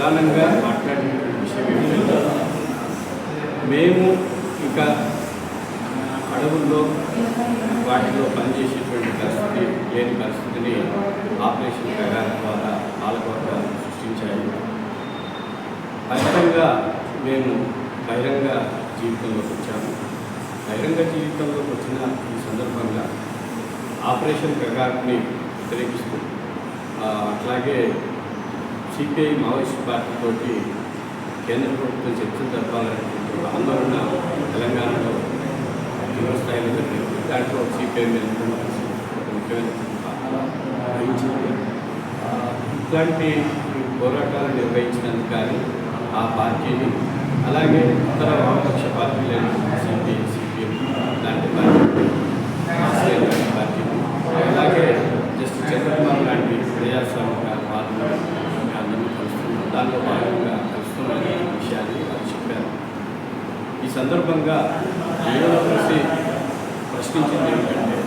ప్రధానంగా మాట్లాడినటువంటి విషయం ఏమిటంటే మేము ఇంకా అడవుల్లో వాటిలో పనిచేసేటువంటి పరిస్థితి లేని పరిస్థితిని ఆపరేషన్ ప్రకారం ద్వారా పాలకవర్గాలు సృష్టించాయి. ఫలితంగా మేము బహిరంగ జీవితంలోకి వచ్చాము. బహిరంగ జీవితంలోకి వచ్చిన ఈ సందర్భంగా ఆపరేషన్ ప్రకారాన్ని వ్యతిరేకిస్తూ అట్లాగే సిపిఐ మావోయిస్ట్ పార్టీతోటి కేంద్ర ప్రభుత్వం చర్చలు జరపాలనుకుంటూ ఆందోళన తెలంగాణలో తీవ్ర స్థాయిలో జరిగింది. దాంట్లో సిపిఐ ముఖ్యమైన వహించింది. ఇట్లాంటి పోరాటాలు నిర్వహించినందుకు కానీ ఆ పార్టీని అలాగే ఇతర వామపక్ష పార్టీలైన సిపిఐ సిపిఎం లాంటి పార్టీని అలాగే జస్టిస్ చంద్రబాబు లాంటి ప్రజాస్వామిక పార్టీలు అందరినీ కలుస్తున్నాం, దానిలో భాగంగా కలుస్తున్న విషయాన్ని వారు చెప్పారు. ఈ సందర్భంగా డెమోక్రసీ ప్రశ్నించింది ఏమిటంటే,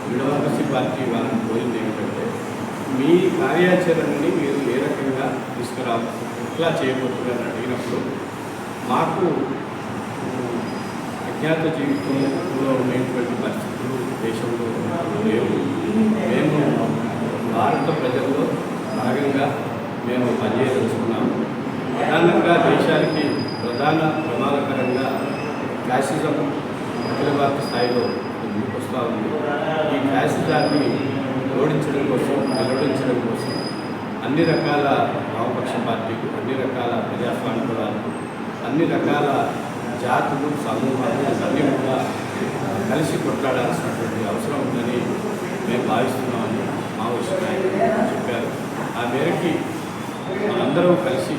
డెమోక్రసీ పార్టీ వాళ్ళని కోరింది ఏమిటంటే, మీ కార్యాచరణని మీరు ఏ రకంగా తీసుకురావాలి, ఎట్లా చేయబోతున్నారని అడిగినప్పుడు మాకు అజ్ఞాత జీవితంలో ఉండేటువంటి పరిస్థితులు దేశంలో లేవు. మేము భారత ప్రజల్లో భాగంగా మేము పనిచేయదలుచుకున్నాము. ప్రధానంగా దేశానికి ప్రధాన ప్రమాదకరంగా ఫ్యాసిజం అఖిల భారత స్థాయిలో ముందుకొస్తూ ఉంది. ఈ ఫ్యాసిజాన్ని ఓడించడం కోసం, నిలవడించడం కోసం అన్ని రకాల వామపక్ష పార్టీలు, అన్ని రకాల ప్రజాస్వామికులకు, అన్ని రకాల జాతులు, సమూహాలు అన్నీ కూడా కలిసి కొట్లాడాల్సినటువంటి అవసరం ఉందని మేము భావిస్తున్నామని మావోయిస్టు నాయకులు చెప్పారు. ఆ మేరకి మనందరం కలిసి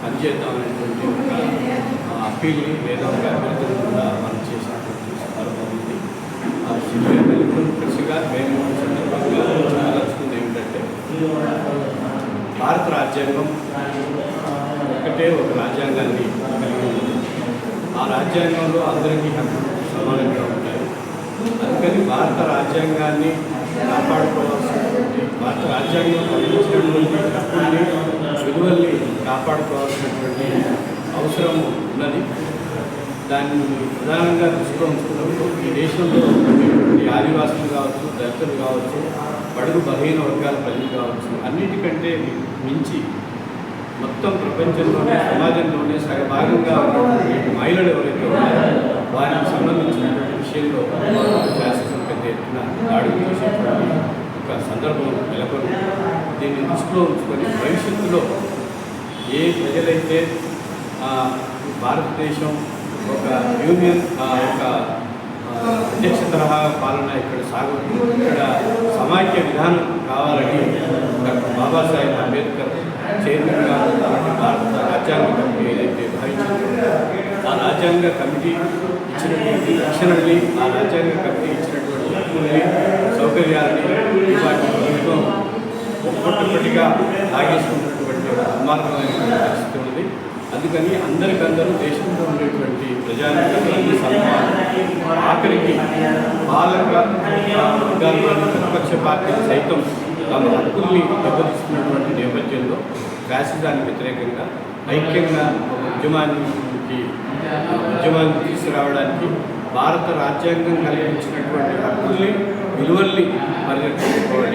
పనిచేద్దామనేటువంటి ఒక అప్పీల్ని లేదా ఒక అభ్యర్థులు కూడా మనం చేసినటువంటి సందర్భం ఉంది. ఆ కృషిగా మేము సందర్భంగా ఆలోచిస్తుంది ఏమిటంటే, భారత రాజ్యాంగం ఒకటే ఒక రాజ్యాంగాన్ని కలిగి ఉంది. ఆ రాజ్యాంగంలో అందరికీ హక్కులు సమానంగా ఉంటాయి. అందుకని భారత రాజ్యాంగాన్ని కాపాడుకోవాల్సినటువంటి, భారత రాజ్యాంగం కల్పించినటువంటి హక్కుల్ని, విలువల్ని కాపాడుకోవాల్సినటువంటి అవసరం ఉన్నది. దాన్ని ప్రధానంగా దృష్టిలో ఉంచుకున్నప్పుడు ఈ దేశంలో ఉండేటువంటి ఆదివాసులు కావచ్చు, దళితులు కావచ్చు, బడుగు బలహీన వర్గాల ప్రజలు కావచ్చు, అన్నిటికంటే మించి మొత్తం ప్రపంచంలోనే, సమాజంలోనే సగభాగంగా ఉన్నటువంటి మహిళలు ఎవరైతే ఉన్నారో వారికి సంబంధించినటువంటి విషయంలో శాసనం పెద్ద ఎత్తున దాడులు చేసేటువంటి ఒక సందర్భం నెలకొని దీన్ని దృష్టిలో ఉంచుకొని భవిష్యత్తులో ఏ ప్రజలైతే భారతదేశం ఒక యూనియన్, ఒక అధ్యక్ష తరహా పాలన ఇక్కడ సాగుతుంది, ఇక్కడ సమాఖ్య విధానం కావాలని డాక్టర్ బాబాసాహెబ్ అంబేద్కర్ చైర్మన్గా భారత రాజ్యాంగ కమిటీ ఏదైతే భావించిందో ఆ రాజ్యాంగ కమిటీ ఇచ్చినటువంటి రక్షణల్ని, ఆ రాజ్యాంగ కమిటీ ఇచ్చినటువంటి హక్కుల్ని, సౌకర్యాలని వాటి ప్రభుత్వం ఒక్కొక్కటిగా లాగేసుకున్నటువంటి దుర్మార్గమైనటువంటి పరిస్థితి ఉంది. అందుకని అందరికందరూ దేశంలో ఉండేటువంటి ప్రజానికాన్ని సన్మానం, ఆఖరికి పాలక వర్గాల్లోని ప్రతిపక్ష పార్టీలు సైతం తమ హక్కుల్ని దెబ్బతీస్తున్నటువంటి నేపథ్యంలో ఫ్యాసిజానికి వ్యతిరేకంగా ఐక్యంగా ఉద్యమాన్ని తీసుకురావడానికి భారత రాజ్యాంగం కల్పించినటువంటి హక్కుల్ని, విలువల్ని పరిరక్షించుకోవడానికి